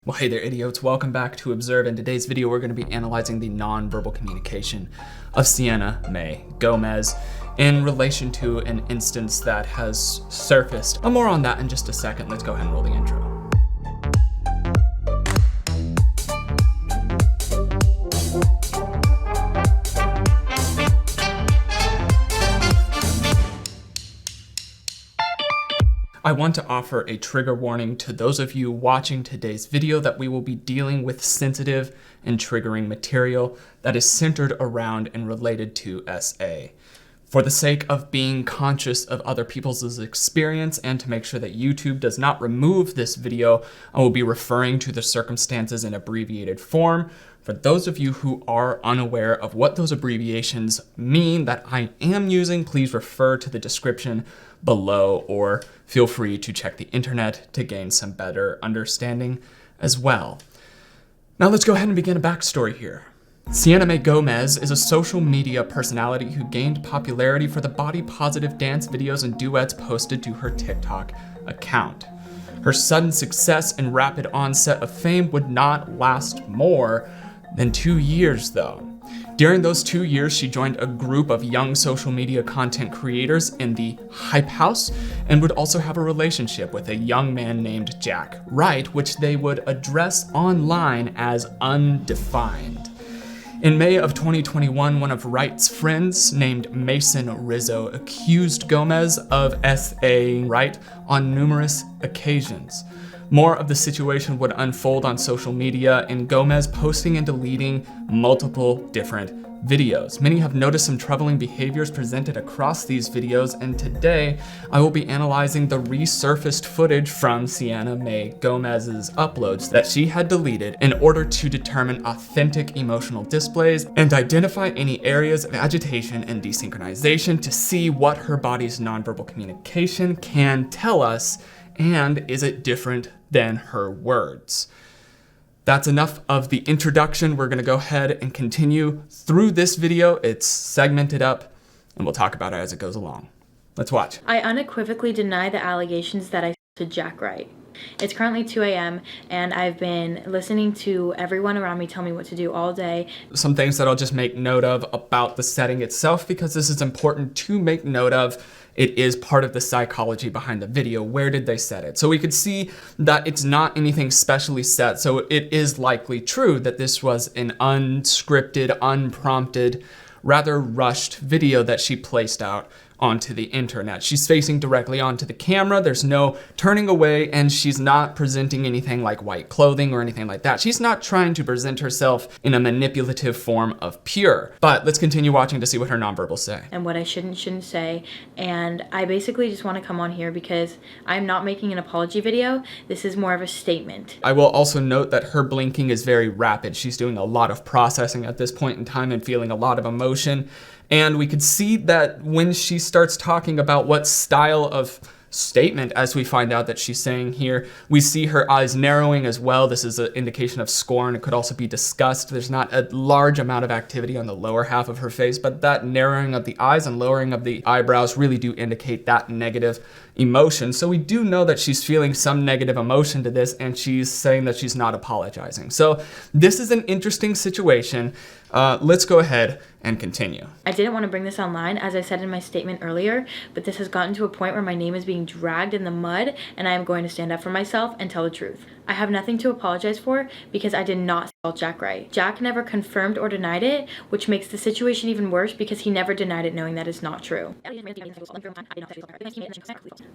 Well, hey there, idiots. Welcome back to Observe. In today's video, we're going to be analyzing the nonverbal communication of Sienna Mae Gomez in relation to an instance that has surfaced. More on that in just a second. Let's go ahead and roll the intro. I want to offer a trigger warning to those of you watching today's video that we will be dealing with sensitive and triggering material that is centered around and related to SA. For the sake of being conscious of other people's experience and to make sure that YouTube does not remove this video, I will be referring to the circumstances in abbreviated form. For those of you who are unaware of what those abbreviations mean that I am using, please refer to the description below or feel free to check the internet to gain some better understanding as well. Now let's go ahead and begin a backstory here. Sienna Mae Gomez is a social media personality who gained popularity for the body-positive dance videos and duets posted to her TikTok account. Her sudden success and rapid onset of fame would not last more than 2 years though. During those 2 years, she joined a group of young social media content creators in the Hype House and would also have a relationship with a young man named Jack Wright, which they would address online as undefined. In May of 2021, one of Wright's friends named Mason Rizzo accused Gomez of SA Wright on numerous occasions. More of the situation would unfold on social media, and Gomez posting and deleting multiple different videos. Many have noticed some troubling behaviors presented across these videos, and today I will be analyzing the resurfaced footage from Sienna Mae Gomez's uploads that she had deleted in order to determine authentic emotional displays and identify any areas of agitation and desynchronization to see what her body's nonverbal communication can tell us, and is it different than her words. That's enough of the introduction. We're gonna go ahead and continue through this video. It's segmented up and we'll talk about it as it goes along. Let's watch. I unequivocally deny the allegations that I to Jack Wright. It's currently 2 a.m. and I've been listening to everyone around me tell me what to do all day. Some things that I'll just make note of about the setting itself, because this is important to make note of. It is part of the psychology behind the video. Where did they set it? So we could see that it's not anything specially set. So it is likely true that this was an unscripted, unprompted, rather rushed video that she placed out onto the internet. She's facing directly onto the camera. There's no turning away, and she's not presenting anything like white clothing or anything like that. She's not trying to present herself in a manipulative form of pure. But let's continue watching to see what her nonverbals say. And what I shouldn't say. And I basically just want to come on here because I'm not making an apology video. This is more of a statement. I will also note that her blinking is very rapid. She's doing a lot of processing at this point in time and feeling a lot of emotion. And we could see that when she starts talking about what style of statement, as we find out that she's saying here, we see her eyes narrowing as well. This is an indication of scorn. It could also be disgust. There's not a large amount of activity on the lower half of her face, but that narrowing of the eyes and lowering of the eyebrows really do indicate that negative emotion. So we do know that she's feeling some negative emotion to this, and she's saying that she's not apologizing. So this is an interesting situation. Let's go ahead and continue. I didn't want to bring this online, as I said in my statement earlier, but this has gotten to a point where my name is being dragged in the mud, and I am going to stand up for myself and tell the truth. I have nothing to apologize for because I did not assault Jack Wright. Jack never confirmed or denied it, which makes the situation even worse because he never denied it, knowing that is not true.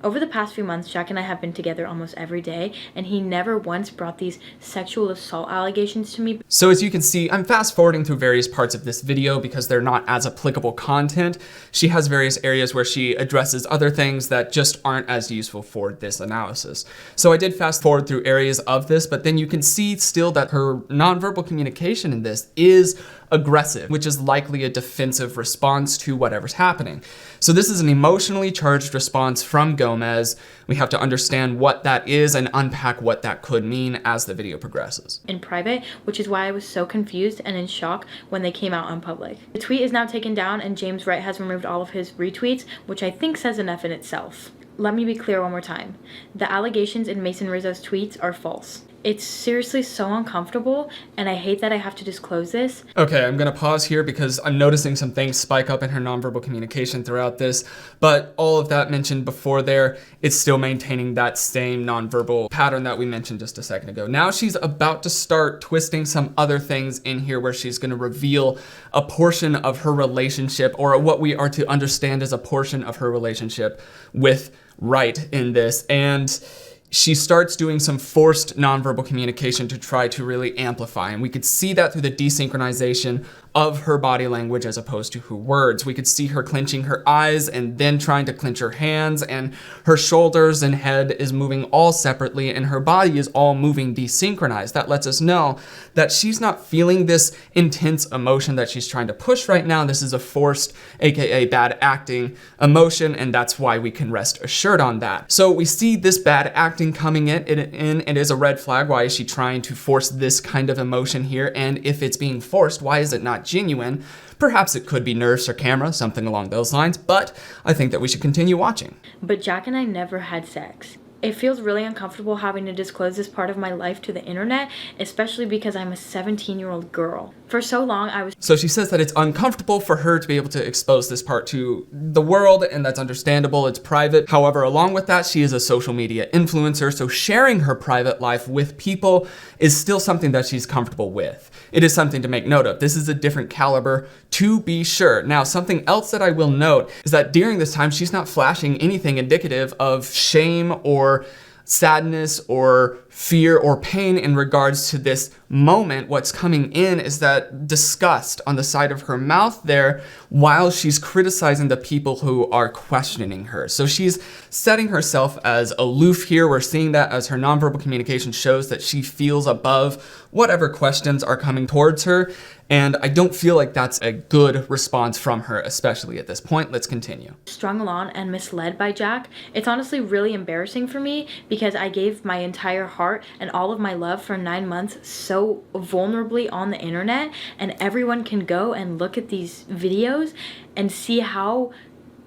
Over the past few months, Jack and I have been together almost every day, and he never once brought these sexual assault allegations to me. So as you can see, I'm fast forwarding through various parts of this video because they're not as applicable content. She has various areas where she addresses other things that just aren't as useful for this analysis. So I did fast forward through areas of this, but then you can see still that her nonverbal communication in this is aggressive, which is likely a defensive response to whatever's happening. So this is an emotionally charged response from Gomez. We have to understand what that is and unpack what that could mean as the video progresses. In private, which is why I was so confused and in shock when they came out on public. The tweet is now taken down and James Wright has removed all of his retweets, which I think says enough in itself. Let me be clear one more time. The allegations in Mason Rizzo's tweets are false. It's seriously so uncomfortable, and I hate that I have to disclose this. Okay, I'm gonna pause here because I'm noticing some things spike up in her nonverbal communication throughout this, but all of that mentioned before there, it's still maintaining that same nonverbal pattern that we mentioned just a second ago. Now she's about to start twisting some other things in here where she's gonna reveal a portion of her relationship, or what we are to understand as a portion of her relationship with Wright in this, and she starts doing some forced nonverbal communication to try to really amplify. And we could see that through the desynchronization of her body language as opposed to her words. We could see her clenching her eyes and then trying to clench her hands, and her shoulders and head is moving all separately, and her body is all moving desynchronized. That lets us know that she's not feeling this intense emotion that she's trying to push right now. This is a forced, aka bad acting emotion, and that's why we can rest assured on that. So we see this bad acting coming in. It is a red flag. Why is she trying to force this kind of emotion here? And if it's being forced, why is it not genuine? Perhaps it could be nerves or camera, something along those lines, but I think that we should continue watching. But Jack and I never had sex. It feels really uncomfortable having to disclose this part of my life to the internet, especially because I'm a 17-year-old girl. For so long, So she says that it's uncomfortable for her to be able to expose this part to the world, and that's understandable, it's private. However, along with that, she is a social media influencer, so sharing her private life with people is still something that she's comfortable with. It is something to make note of. This is a different caliber, to be sure. Now, something else that I will note is that during this time, she's not flashing anything indicative of shame or sadness or fear or pain in regards to this moment. What's coming in is that disgust on the side of her mouth there while she's criticizing the people who are questioning her. So she's setting herself as aloof here. We're seeing that as her nonverbal communication shows that she feels above whatever questions are coming towards her. And I don't feel like that's a good response from her, especially at this point. Let's continue. Strung along and misled by Jack. It's honestly really embarrassing for me because I gave my entire heart and all of my love for 9 months so vulnerably on the internet, and everyone can go and look at these videos and see how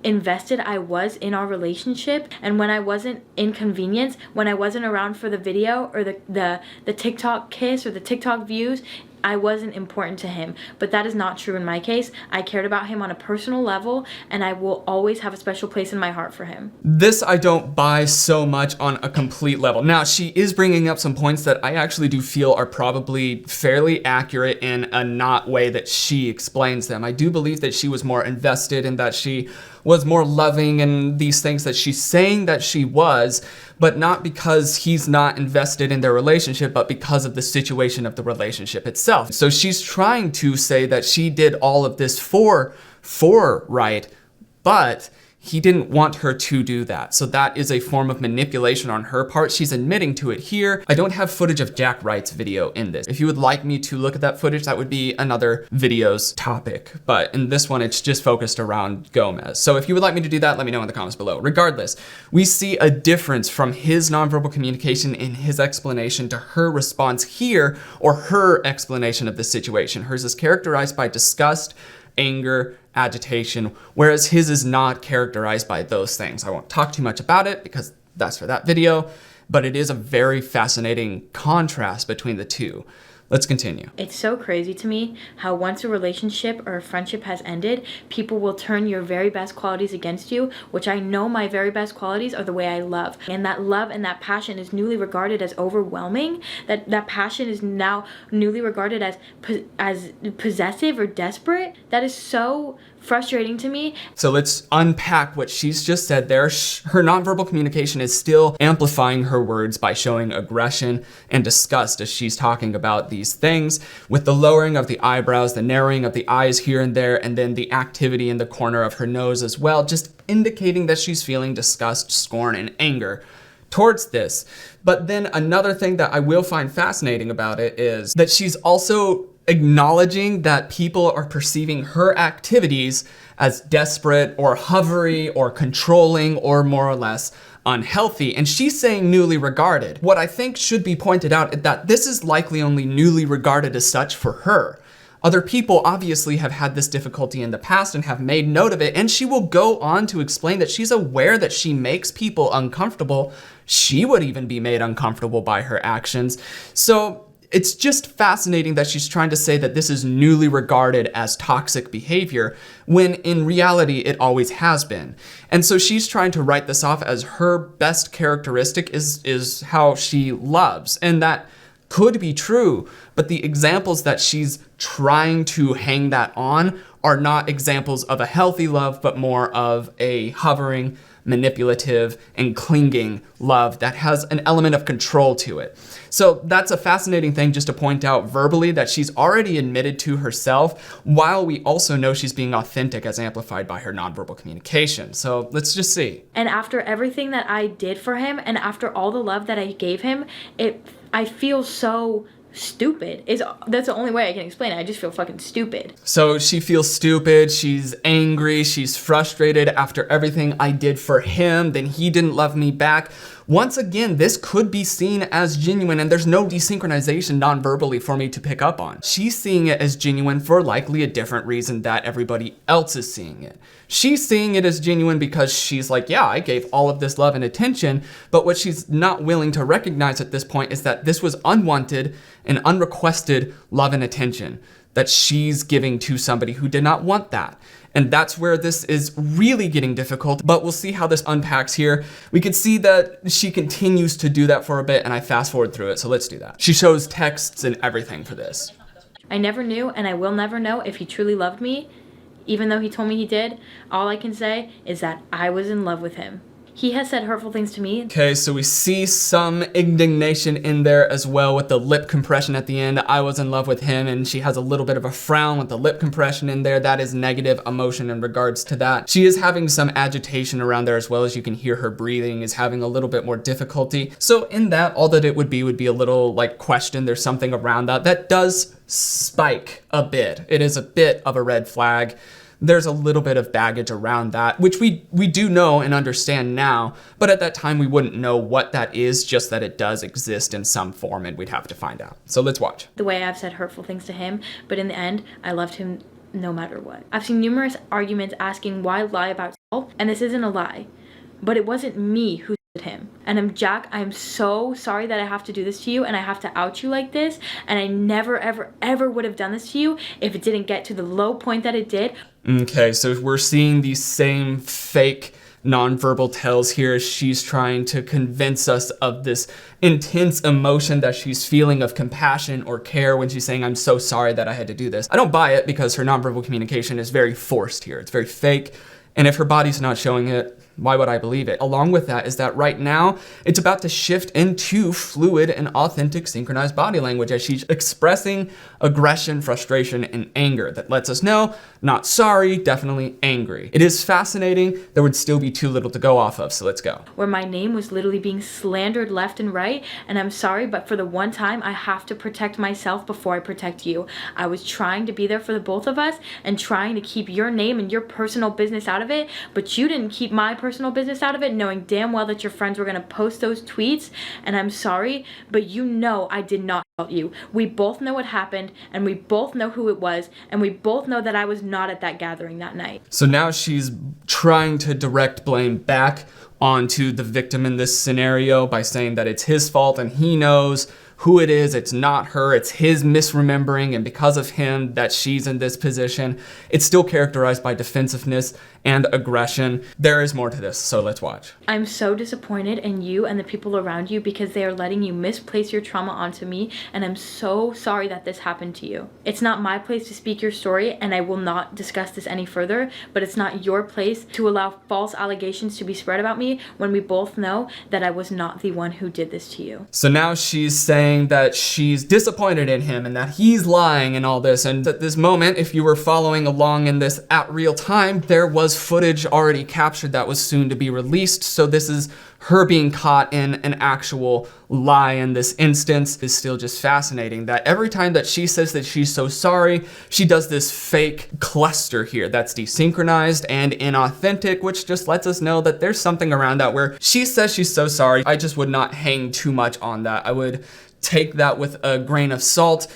invested I was in our relationship. And when I wasn't inconvenienced, when I wasn't around for the video or the TikTok kiss or the TikTok views, I wasn't important to him. But that is not true in my case. I cared about him on a personal level, and I will always have a special place in my heart for him. This I don't buy so much on a complete level. Now, she is bringing up some points that I actually do feel are probably fairly accurate in a not way that she explains them. I do believe that she was more invested and that she was more loving and these things that she's saying that she was, but not because he's not invested in their relationship, but because of the situation of the relationship itself. So she's trying to say that she did all of this for Wright, but he didn't want her to do that. So that is a form of manipulation on her part. She's admitting to it here. I don't have footage of Jack Wright's video in this. If you would like me to look at that footage, that would be another video's topic. But in this one, it's just focused around Gomez. So if you would like me to do that, let me know in the comments below. Regardless, we see a difference from his nonverbal communication in his explanation to her response here, or her explanation of the situation. Hers is characterized by disgust, anger, agitation, whereas his is not characterized by those things. I won't talk too much about it because that's for that video, but it is a very fascinating contrast between the two. Let's continue. It's so crazy to me how once a relationship or a friendship has ended, people will turn your very best qualities against you, which I know my very best qualities are the way I love. And that love and that passion is newly regarded as overwhelming. That passion is now newly regarded as possessive or desperate. That is so frustrating to me. So let's unpack what she's just said there. Her nonverbal communication is still amplifying her words by showing aggression and disgust as she's talking about these things, with the lowering of the eyebrows, the narrowing of the eyes here and there, and then the activity in the corner of her nose as well, just indicating that she's feeling disgust, scorn, and anger towards this. But then another thing that I will find fascinating about it is that she's also acknowledging that people are perceiving her activities as desperate or hovery or controlling or more or less unhealthy, and she's saying newly regarded. What I think should be pointed out is that this is likely only newly regarded as such for her. Other people obviously have had this difficulty in the past and have made note of it, and she will go on to explain that she's aware that she makes people uncomfortable. She would even be made uncomfortable by her actions. So it's just fascinating that she's trying to say that this is newly regarded as toxic behavior, when in reality it always has been. And so she's trying to write this off as her best characteristic is how she loves. And that could be true, but the examples that she's trying to hang that on are not examples of a healthy love, but more of a hovering, manipulative, and clinging love that has an element of control to it. So that's a fascinating thing just to point out verbally, that she's already admitted to herself, while we also know she's being authentic as amplified by her nonverbal communication. So let's just see. And after everything that I did for him, and after all the love that I gave him, I feel so stupid. That's the only way I can explain it. I just feel fucking stupid. So she feels stupid, she's angry, she's frustrated after everything I did for him, then he didn't love me back. Once again, this could be seen as genuine, and there's no desynchronization non-verbally for me to pick up on. She's seeing it as genuine for likely a different reason that everybody else is seeing it. She's seeing it as genuine because she's like, yeah, I gave all of this love and attention, but what she's not willing to recognize at this point is that this was unwanted and unrequested love and attention that she's giving to somebody who did not want that. And that's where this is really getting difficult, but we'll see how this unpacks here. We can see that she continues to do that for a bit, and I fast forward through it, so let's do that. She shows texts and everything for this. I never knew, and I will never know if he truly loved me, even though he told me he did. All I can say is that I was in love with him. He has said hurtful things to me. Okay, so we see some indignation in there as well with the lip compression at the end. I was in love with him, and she has a little bit of a frown with the lip compression in there. That is negative emotion in regards to that. She is having some agitation around there as well, as you can hear her breathing is having a little bit more difficulty. So in that, all that it would be a little like question. There's something around that does spike a bit. It is a bit of a red flag. There's a little bit of baggage around that, which we do know and understand now, but at that time we wouldn't know what that is, just that it does exist in some form, and we'd have to find out. So let's watch. The way I've said hurtful things to him, but in the end, I loved him no matter what. I've seen numerous arguments asking why lie about self, and this isn't a lie, but it wasn't me who him. And Jack, I am so sorry that I have to do this to you, and I have to out you like this, and I never ever would have done this to you if it didn't get to the low point that it did. Okay, so we're seeing these same fake nonverbal tells here. She's trying to convince us of this intense emotion that she's feeling of compassion or care when she's saying, I'm so sorry that I had to do this. I don't buy it, because her nonverbal communication is very forced here. It's very fake, and if her body's not showing it, why would I believe it? Along with that is that right now, it's about to shift into fluid and authentic synchronized body language as she's expressing aggression, frustration, and anger. That lets us know, not sorry, definitely angry. It is fascinating. There would still be too little to go off of, so let's go. Where my name was literally being slandered left and right, and I'm sorry, but for the one time, I have to protect myself before I protect you. I was trying to be there for the both of us and trying to keep your name and your personal business out of it, but you didn't keep my personal business out of it, knowing damn well that your friends were going to post those tweets, and I'm sorry, but you know I did not help you. We both know what happened, and we both know who it was, and we both know that I was not at that gathering that night. So now she's trying to direct blame back onto the victim in this scenario by saying that it's his fault and he knows who it is. It's not her, it's his misremembering, and because of him that she's in this position. It's still characterized by defensiveness and aggression. There is more to this, so let's watch. I'm so disappointed in you and the people around you because they are letting you misplace your trauma onto me, and I'm so sorry that this happened to you. It's not my place to speak your story, and I will not discuss this any further, but it's not your place to allow false allegations to be spread about me when we both know that I was not the one who did this to you. So now she's saying that she's disappointed in him and that he's lying and all this, and at this moment, if you were following along in this at real time, there was footage already captured that was soon to be released. So this is her being caught in an actual lie in this instance. Is still just fascinating that every time that she says that she's so sorry, she does this fake cluster here that's desynchronized and inauthentic, which just lets us know that there's something around that where she says she's so sorry. I just would not hang too much on that. I would take that with a grain of salt.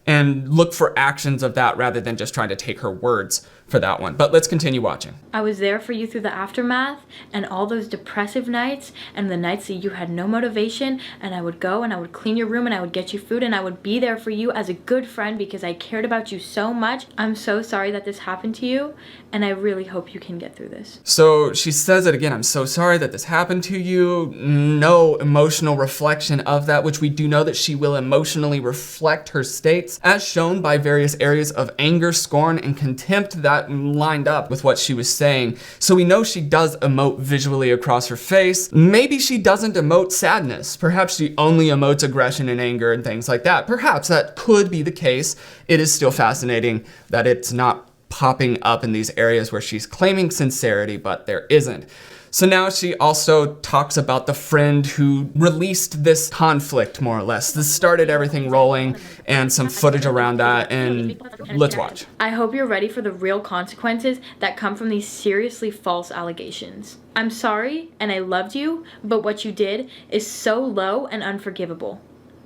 and look for actions of that rather than just trying to take her words for that one. But let's continue watching. I was there for you through the aftermath and all those depressive nights and the nights that you had no motivation, and I would go and I would clean your room and I would get you food and I would be there for you as a good friend because I cared about you so much. I'm so sorry that this happened to you, and I really hope you can get through this. So she says it again, I'm so sorry that this happened to you. No emotional reflection of that, which we do know that she will emotionally reflect her states as shown by various areas of anger, scorn, and contempt that lined up with what she was saying. So we know she does emote visually across her face. Maybe she doesn't emote sadness. Perhaps she only emotes aggression and anger and things like that. Perhaps that could be the case. It is still fascinating that it's not popping up in these areas where she's claiming sincerity, but there isn't. So now she also talks about the friend who released this conflict, more or less. This started everything rolling, and some footage around that, and let's watch. I hope you're ready for the real consequences that come from these seriously false allegations. I'm sorry, and I loved you, but what you did is so low and unforgivable.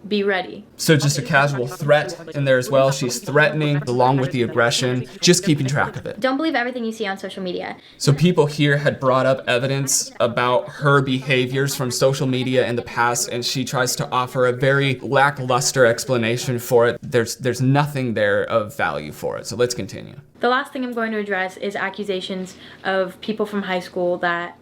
Be ready. So just a casual threat in there as well. She's threatening along with the aggression, just keeping track of it. Don't believe everything you see on social media. So people here had brought up evidence about her behaviors from social media in the past, and she tries to offer a very lackluster explanation for it. There's nothing there of value for it. So let's continue. The last thing I'm going to address is accusations of people from high school that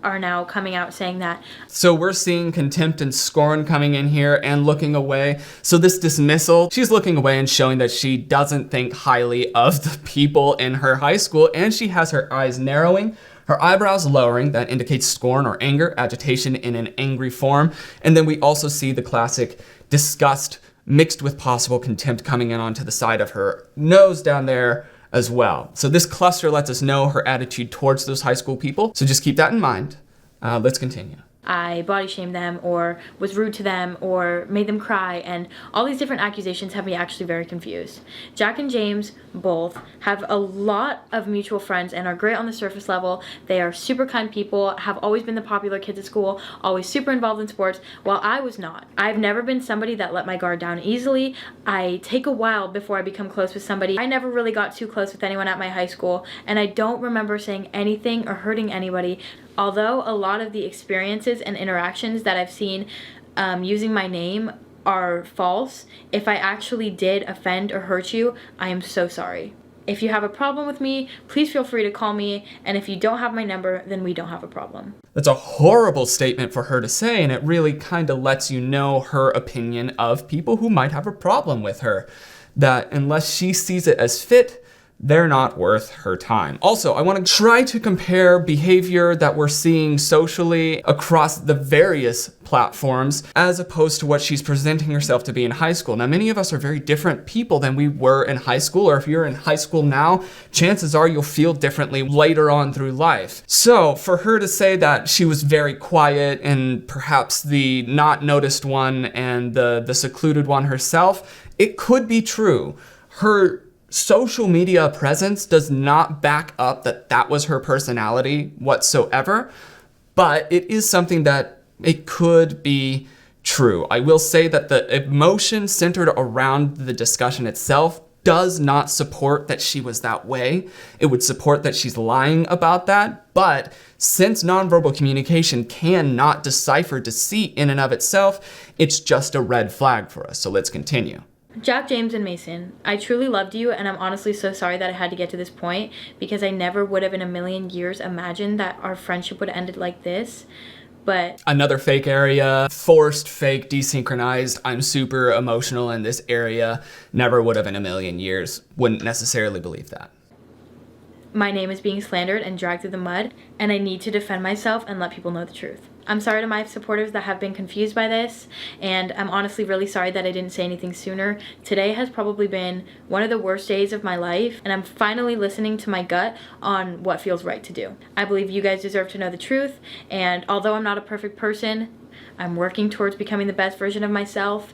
are now coming out saying that. So we're seeing contempt and scorn coming in here and looking away. So this dismissal, she's looking away and showing that she doesn't think highly of the people in her high school, and she has her eyes narrowing, her eyebrows lowering. That indicates scorn or anger, agitation in an angry form. And then we also see the classic disgust mixed with possible contempt coming in onto the side of her nose down there as well. So this cluster lets us know her attitude towards those high school people. So just keep that in mind. Let's continue. I body shamed them or was rude to them or made them cry, and all these different accusations have me actually very confused. Jack and James both have a lot of mutual friends and are great on the surface level. They are super kind people, have always been the popular kids at school, always super involved in sports, while I was not. I've never been somebody that let my guard down easily. I take a while before I become close with somebody. I never really got too close with anyone at my high school, and I don't remember saying anything or hurting anybody. Although a lot of the experiences and interactions that I've seen using my name are false, if I actually did offend or hurt you, I am so sorry. If you have a problem with me, please feel free to call me, and if you don't have my number, then we don't have a problem. That's a horrible statement for her to say, and it really kind of lets you know her opinion of people who might have a problem with her. That unless she sees it as fit, they're not worth her time. Also, I want to try to compare behavior that we're seeing socially across the various platforms as opposed to what she's presenting herself to be in high school. Now, many of us are very different people than we were in high school, or if you're in high school now, chances are you'll feel differently later on through life. So for her to say that she was very quiet and perhaps the not noticed one and the secluded one herself, it could be true. Her social media presence does not back up that was her personality whatsoever, but it is something that it could be true. I will say that the emotion centered around the discussion itself does not support that she was that way. It would support that she's lying about that, but since nonverbal communication cannot decipher deceit in and of itself, it's just a red flag for us. So let's continue. Jack, James, and Mason, I truly loved you, and I'm honestly so sorry that I had to get to this point because I never would have in a million years imagined that our friendship would have ended like this. But another fake area, forced, fake, desynchronized. I'm super emotional in this area. Never would have in a million years. Wouldn't necessarily believe that. My name is being slandered and dragged through the mud, and I need to defend myself and let people know the truth. I'm sorry to my supporters that have been confused by this, and I'm honestly really sorry that I didn't say anything sooner. Today has probably been one of the worst days of my life, and I'm finally listening to my gut on what feels right to do. I believe you guys deserve to know the truth, and although I'm not a perfect person, I'm working towards becoming the best version of myself,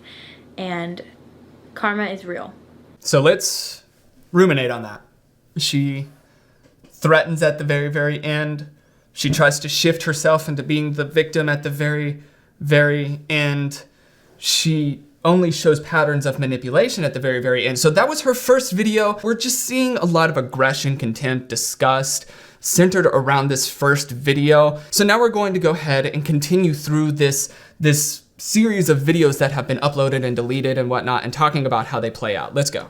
and karma is real. So let's ruminate on that. She threatens at the very, very end. She tries to shift herself into being the victim at the very, very end. She only shows patterns of manipulation at the very, very end. So that was her first video. We're just seeing a lot of aggression, contempt, disgust, centered around this first video. So now we're going to go ahead and continue through this series of videos that have been uploaded and deleted and whatnot, and talking about how they play out. Let's go.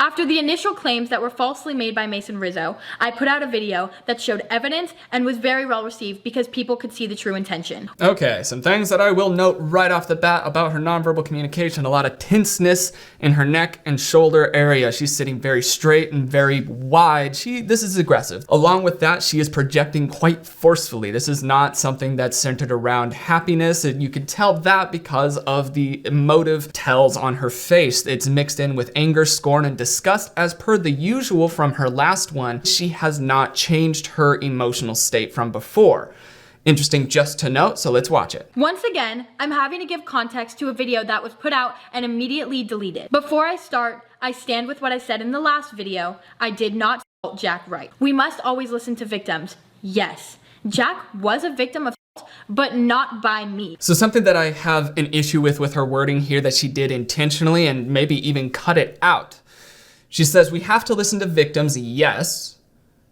After the initial claims that were falsely made by Mason Rizzo, I put out a video that showed evidence and was very well received because people could see the true intention. Okay, some things that I will note right off the bat about her nonverbal communication. A lot of tenseness in her neck and shoulder area. She's sitting very straight and very wide. This is aggressive. Along with that, she is projecting quite forcefully. This is not something that's centered around happiness, and you can tell that because of the emotive tells on her face. It's mixed in with anger, scorn, and disgust as per the usual from her last one. She has not changed her emotional state from before. Interesting just to note, so let's watch it. Once again, I'm having to give context to a video that was put out and immediately deleted. Before I start, I stand with what I said in the last video. I did not assault Jack Wright. We must always listen to victims. Yes, Jack was a victim of assault, but not by me. So something that I have an issue with her wording here that she did intentionally and maybe even cut it out. She says, we have to listen to victims, yes.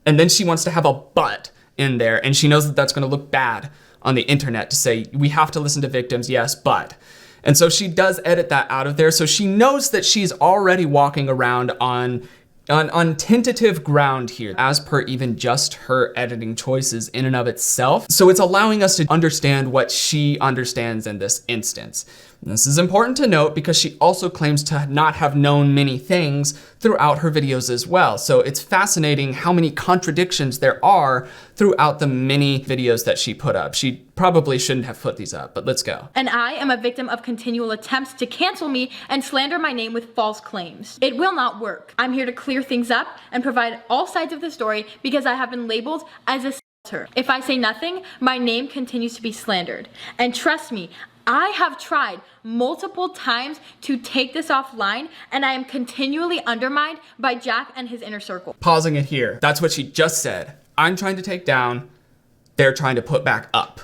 And then she wants to have a but in there. And she knows that that's going to look bad on the internet to say, we have to listen to victims, yes, but. And so she does edit that out of there. So she knows that she's already walking around on tentative ground here, as per even just her editing choices in and of itself. So it's allowing us to understand what she understands in this instance. And this is important to note because she also claims to not have known many things throughout her videos as well. So it's fascinating how many contradictions there are throughout the many videos that she put up. She probably shouldn't have put these up, but let's go. And I am a victim of continual attempts to cancel me and slander my name with false claims. It will not work. I'm here to clear things up and provide all sides of the story because I have been labeled as a assaulter. If I say nothing, my name continues to be slandered. And trust me, I have tried multiple times to take this offline, and I am continually undermined by Jack and his inner circle. Pausing it here. That's what she just said. I'm trying to take down, they're trying to put back up.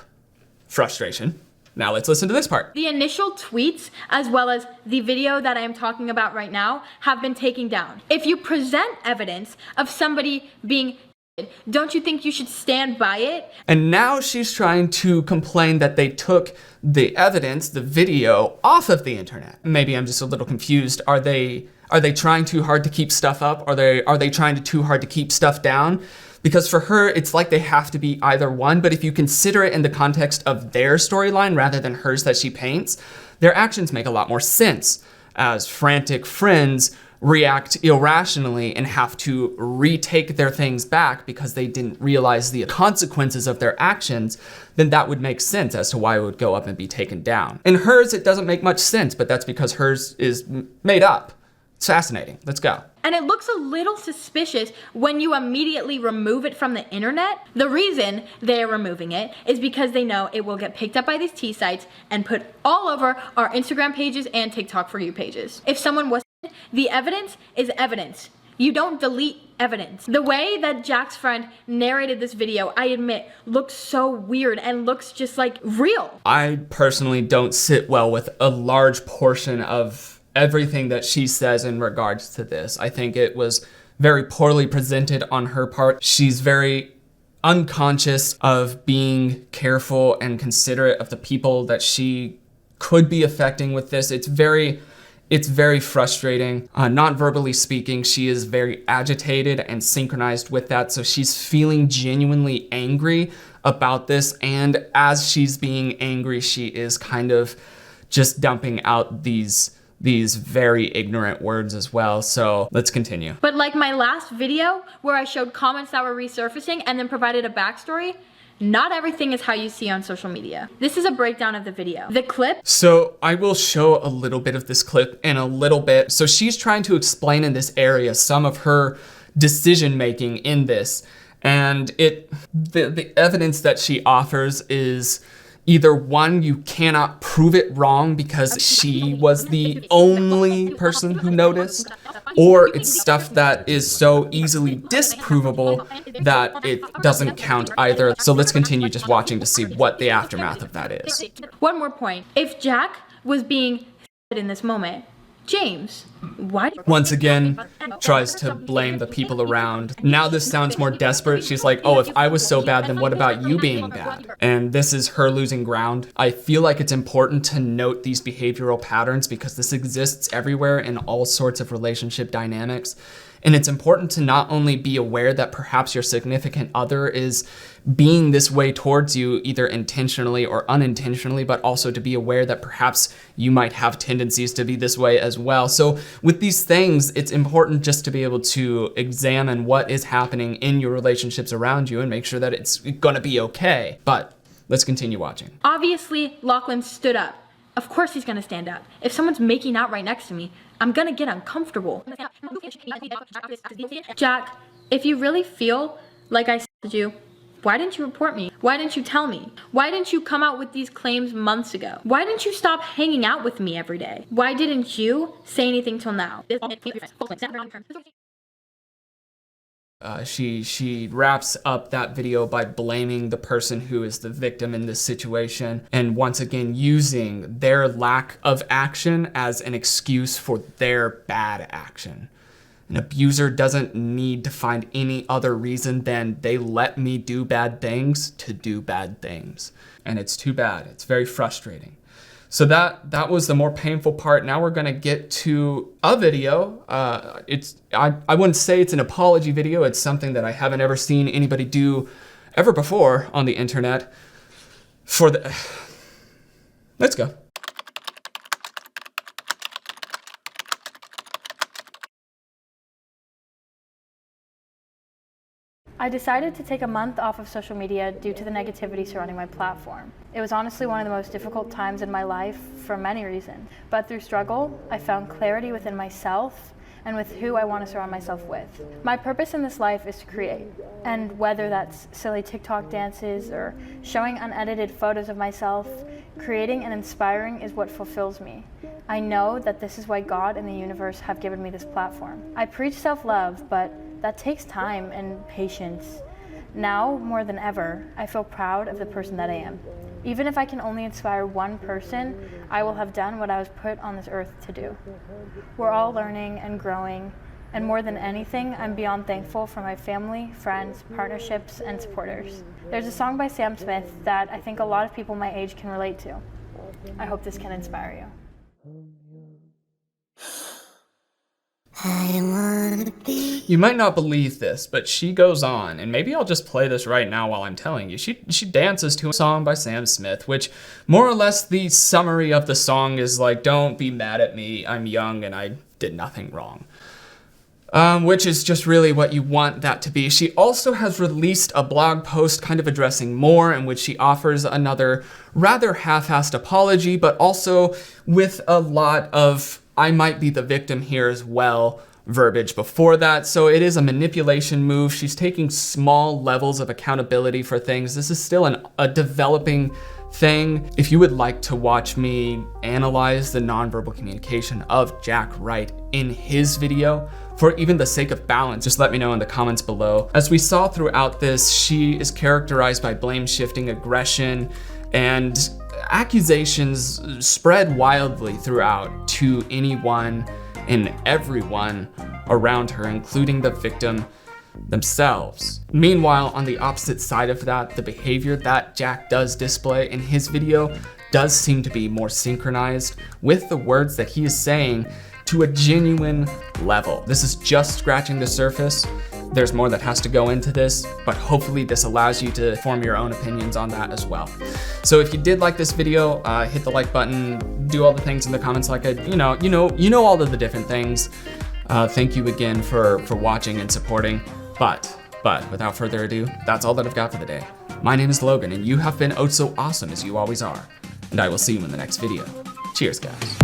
Frustration. Now let's listen to this part. The initial tweets, as well as the video that I am talking about right now, have been taken down. If you present evidence of somebody being, don't you think you should stand by it? And now she's trying to complain that they took the evidence, the video, off of the internet. Maybe I'm just a little confused. Are they trying too hard to keep stuff up? Are they trying too hard to keep stuff down? Because for her, it's like they have to be either one, but if you consider it in the context of their storyline rather than hers that she paints, their actions make a lot more sense. As frantic friends react irrationally and have to retake their things back because they didn't realize the consequences of their actions, then that would make sense as to why it would go up and be taken down. In hers, it doesn't make much sense, but that's because hers is made up. It's fascinating. Let's go. And it looks a little suspicious when you immediately remove it from the internet. The reason they're removing it is because they know it will get picked up by these T sites and put all over our Instagram pages and TikTok For You pages. If someone was, the evidence is evidence. You don't delete evidence. The way that Jack's friend narrated this video, I admit, looks so weird and looks just like real. I personally don't sit well with a large portion of everything that she says in regards to this. I think it was very poorly presented on her part. She's very unconscious of being careful and considerate of the people that she could be affecting with this. It's very frustrating. Not verbally speaking, she is very agitated and synchronized with that. So she's feeling genuinely angry about this. And as she's being angry, she is kind of just dumping out these very ignorant words as well. So let's continue. But like my last video where I showed comments that were resurfacing and then provided a backstory, not everything is how you see on social media. This is a breakdown of the video. The clip. So I will show a little bit of this clip in a little bit. So she's trying to explain in this area some of her decision making in this. And the evidence that she offers is either one, you cannot prove it wrong because she was the only person who noticed, or it's stuff that is so easily disprovable that it doesn't count either. So let's continue just watching to see what the aftermath of that is. One more point. If Jack was being in this moment, James, why? Once again, tries to blame the people around. Now this sounds more desperate. She's like, oh, if I was so bad, then what about you being bad? And this is her losing ground. I feel like it's important to note these behavioral patterns because this exists everywhere in all sorts of relationship dynamics. And it's important to not only be aware that perhaps your significant other is being this way towards you, either intentionally or unintentionally, but also to be aware that perhaps you might have tendencies to be this way as well. So with these things, it's important just to be able to examine what is happening in your relationships around you and make sure that it's gonna be okay. But let's continue watching. Obviously, Lachlan stood up. Of course he's gonna stand up. If someone's making out right next to me, I'm gonna get uncomfortable. Jack, if you really feel like I said you, why didn't you report me? Why didn't you tell me? Why didn't you come out with these claims months ago? Why didn't you stop hanging out with me every day? Why didn't you say anything till now? She wraps up that video by blaming the person who is the victim in this situation, and once again using their lack of action as an excuse for their bad action. An abuser doesn't need to find any other reason than they let me do bad things to do bad things. And it's too bad. It's very frustrating. So that was the more painful part. Now we're gonna get to a video. I wouldn't say it's an apology video. It's something that I haven't ever seen anybody do ever before on the internet. Let's go. I decided to take a month off of social media due to the negativity surrounding my platform. It was honestly one of the most difficult times in my life for many reasons. But through struggle, I found clarity within myself and with who I want to surround myself with. My purpose in this life is to create. And whether that's silly TikTok dances or showing unedited photos of myself, creating and inspiring is what fulfills me. I know that this is why God and the universe have given me this platform. I preach self-love, but that takes time and patience. Now, more than ever, I feel proud of the person that I am. Even if I can only inspire one person, I will have done what I was put on this earth to do. We're all learning and growing, and more than anything, I'm beyond thankful for my family, friends, partnerships, and supporters. There's a song by Sam Smith that I think a lot of people my age can relate to. I hope this can inspire you. You might not believe this, but she goes on, and maybe I'll just play this right now while I'm telling you. She dances to a song by Sam Smith, which more or less the summary of the song is like, don't be mad at me, I'm young and I did nothing wrong. Which is just really what you want that to be. She also has released a blog post kind of addressing more, in which she offers another rather half-assed apology, but also with a lot of I might be the victim here as well verbiage before that. So it is a manipulation move. She's taking small levels of accountability for things. This is still a developing thing. If you would like to watch me analyze the nonverbal communication of Jack Wright in his video, for even the sake of balance, just let me know in the comments below. As we saw throughout this, she is characterized by blame shifting, aggression, and accusations spread wildly throughout to anyone and everyone around her, including the victim themselves. Meanwhile, on the opposite side of that, the behavior that Jack does display in his video does seem to be more synchronized with the words that he is saying to a genuine level. This is just scratching the surface. There's more that has to go into this, but hopefully this allows you to form your own opinions on that as well. So if you did like this video, hit the like button, do all the things in the comments like you know all of the different things. Thank you again for watching and supporting. But without further ado, that's all that I've got for the day. My name is Logan, and you have been oh so awesome as you always are. And I will see you in the next video. Cheers, guys.